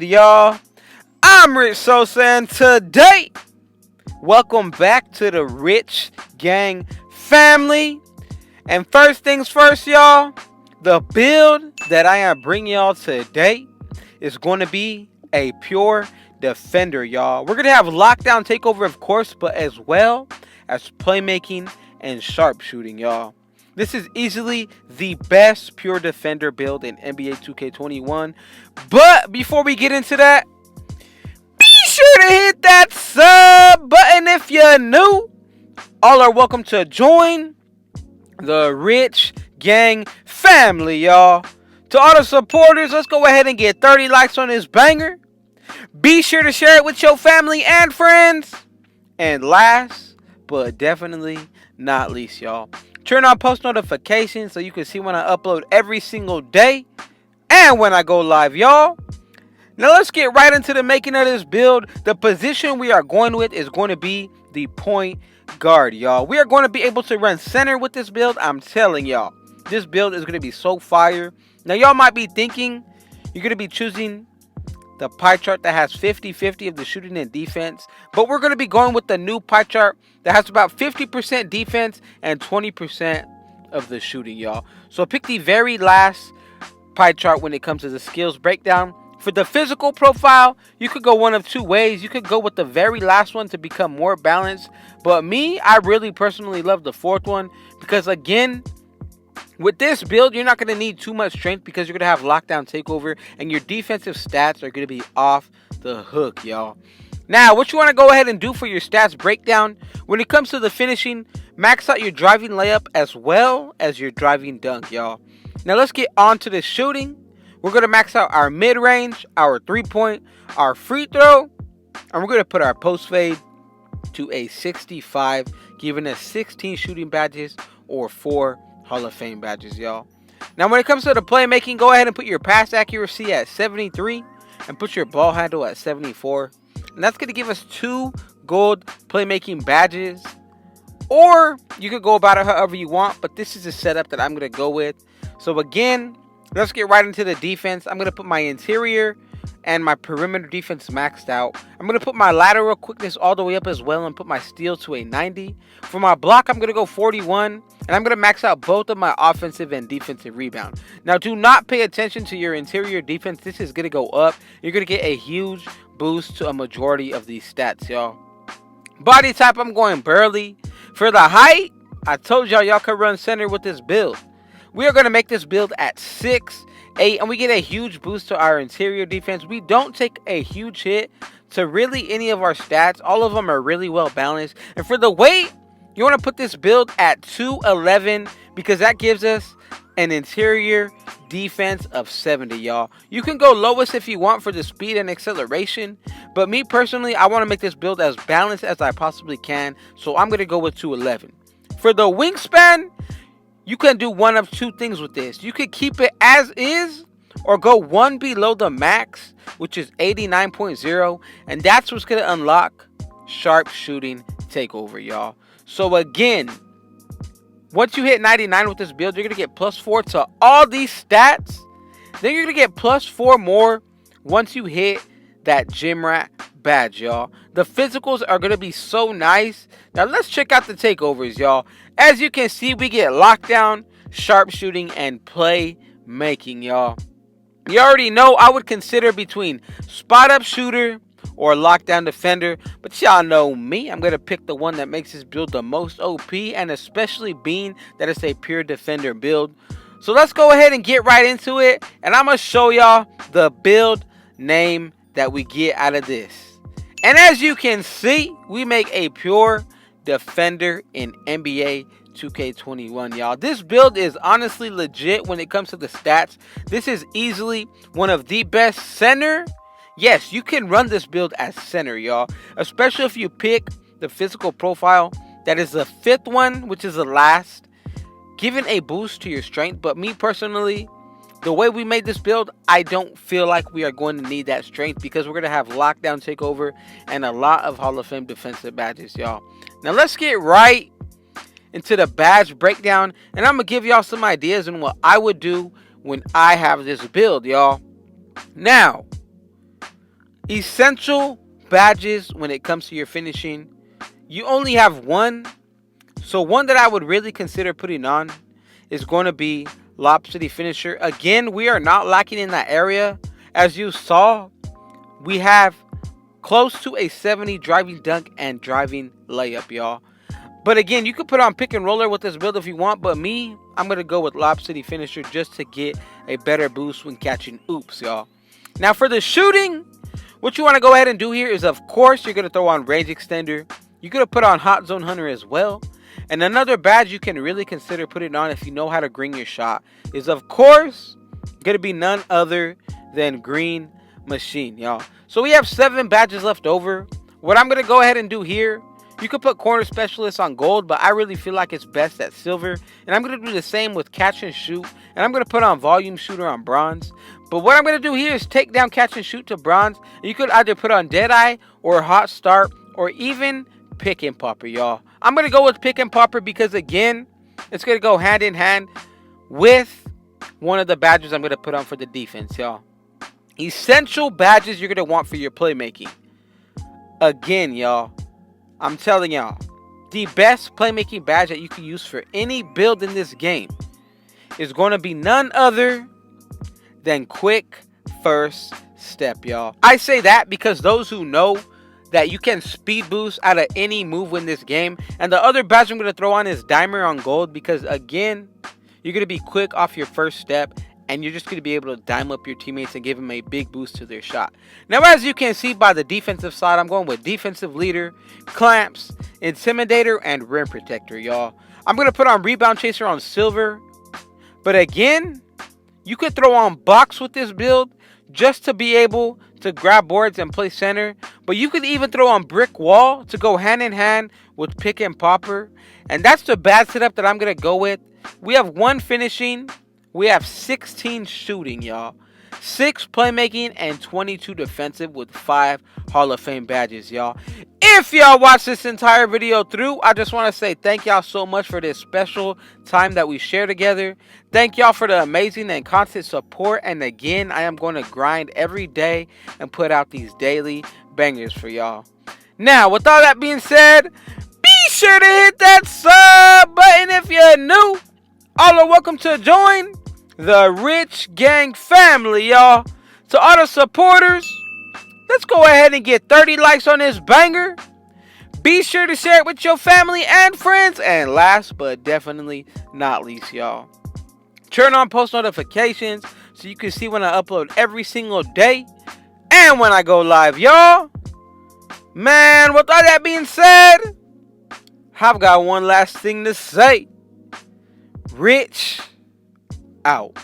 good, y'all? I'm Rich Sosa, and today, welcome back to the Rich Gang family. And first things first, y'all, the build that I am bringing y'all today is going to be a pure defender, y'all. We're going to have lockdown takeover, of course, but as well as playmaking and sharpshooting, y'all. This is easily the best pure defender build in NBA 2K21. But before we get into that, be sure to hit that sub button if you're new. All are welcome to join the Rich Gang family, y'all. To all the supporters, let's go ahead and get 30 likes on this banger. Be sure to share it with your family and friends. And last, but definitely not least, y'all, turn on post notifications so you can see when I upload every single day and when I go live, y'all. Now let's get right into the making of this build. The position we are going with is going to be the point guard, y'all. We are going to be able to run center with this build. I'm telling y'all, this build is going to be so fire. Now y'all might be thinking you're going to be choosing the pie chart that has 50-50 of the shooting and defense, but we're going to be going with the new pie chart that has about 50% defense and 20% of the shooting, y'all. So pick the very last pie chart when it comes to the skills breakdown. For the physical profile, you could go one of two ways. You could go with the very last one to become more balanced, but me, I really personally love the fourth one because, again, with this build, you're not going to need too much strength because you're going to have lockdown takeover and your defensive stats are going to be off the hook, y'all. Now, what you want to go ahead and do for your stats breakdown, when it comes to the finishing, max out your driving layup as well as your driving dunk, y'all. Now, let's get on to the shooting. We're going to max out our mid-range, our three-point, our free throw, and we're going to put our post fade to a 65, giving us 16 shooting badges or 4 Hall of Fame badges, y'all. Now, when it comes to the playmaking, go ahead and put your pass accuracy at 73 and put your ball handle at 74. And that's going to give us 2 gold playmaking badges. Or you could go about it however you want, but this is the setup that I'm going to go with. So again, let's get right into the defense. I'm going to put my interior and my perimeter defense maxed out. I'm going to put my lateral quickness all the way up as well and put my steal to a 90. For my block, I'm going to go 41. And I'm going to max out both of my offensive and defensive rebound. Now, do not pay attention to your interior defense. This is going to go up. You're going to get a huge boost to a majority of these stats, y'all. Body type, I'm going burly. For the height, I told y'all could run center with this build. We are going to make this build at 6'8", and we get a huge boost to our interior defense. We don't take a huge hit to really any of our stats. All of them are really well balanced. And for the weight, you want to put this build at 211 because that gives us an interior defense of 70, y'all. You can go lowest if you want for the speed and acceleration, but me personally, I want to make this build as balanced as I possibly can, so I'm going to go with 211. For the wingspan, you can do one of two things with this. You could keep it as is or go one below the max, which is 89.0, and that's what's going to unlock sharp shooting takeover, y'all. So again, once you hit 99 with this build, you're going to get +4 to all these stats. Then you're going to get +4 more once you hit that gym rat badge, y'all. The physicals are going to be so nice. Now let's check out the takeovers, y'all. As you can see, we get lockdown, sharpshooting, and playmaking, y'all. You already know I would consider between spot-up shooter or lockdown defender, but y'all know me, I'm gonna pick the one that makes this build the most OP, and especially being that it's a pure defender build. So let's go ahead and get right into it, and I'm gonna show y'all the build name that we get out of this. And as you can see, we make a pure defender in NBA 2K21, y'all. This build is honestly legit when it comes to the stats. This is easily one of the best center. Yes, you can run this build as center, y'all, especially if you pick the physical profile that is the 5th one, which is the last, giving a boost to your strength. But me personally, the way we made this build, I don't feel like we are going to need that strength because we're going to have lockdown takeover and a lot of Hall of Fame defensive badges, y'all. Now let's get right into the badge breakdown, and I'm going to give y'all some ideas on what I would do when I have this build, y'all. Now, Essential badges when it comes to your finishing. You only have one. So one that I would really consider putting on is going to be Lob City Finisher. Again, we are not lacking in that area. As you saw, we have close to a 70 driving dunk and driving layup, y'all. But again, you could put on pick and roller with this build if you want. But me, I'm going to go with Lob City Finisher just to get a better boost when catching oops, y'all. Now for the shooting, what you want to go ahead and do here is, of course, you're going to throw on Range Extender. You're going to put on Hot Zone Hunter as well. And another badge you can really consider putting on if you know how to green your shot is, of course, going to be none other than Green Machine, y'all. So we have 7 badges left over. What I'm going to go ahead and do here, you could put Corner Specialist on gold, but I really feel like it's best at silver. And I'm going to do the same with Catch and Shoot. And I'm going to put on Volume Shooter on bronze. But what I'm going to do here is take down Catch and Shoot to bronze. And you could either put on Deadeye or Hot Start or even Pick and Popper, y'all. I'm going to go with Pick and Popper because, again, it's going to go hand in hand with one of the badges I'm going to put on for the defense, y'all. Essential badges you're going to want for your playmaking. Again, y'all, I'm telling y'all, the best playmaking badge that you can use for any build in this game is going to be none other than Quick First Step, y'all. I say that because those who know that you can speed boost out of any move in this game. And the other badge I'm going to throw on is Dimer on gold because, again, you're going to be quick off your first step and you're just going to be able to dime up your teammates and give them a big boost to their shot. Now, as you can see by the defensive side, I'm going with Defensive Leader, Clamps, Intimidator, and Rim Protector, y'all. I'm going to put on Rebound Chaser on silver. But again, you could throw on Box with this build just to be able to grab boards and play center. But you could even throw on Brick Wall to go hand in hand with Pick and Popper. And that's the bad setup that I'm going to go with. We have 1 finishing. We have 16 shooting, y'all. 6 playmaking and 22 defensive with 5 Hall of Fame badges, y'all. If y'all watched this entire video through, I just want to say thank y'all so much for this special time that we share together. Thank y'all for the amazing and constant support. And again, I am going to grind every day and put out these daily bangers for y'all. Now, with all that being said, be sure to hit that sub button if you're new. All are welcome to join the Rich Gang family, y'all. To all the supporters, let's go ahead and get 30 likes on this banger. Be sure to share it with your family and friends. And last but definitely not least, y'all, turn on post notifications so you can see when I upload every single day and when I go live, y'all. Man, with all that being said, I've got one last thing to say. Rich out.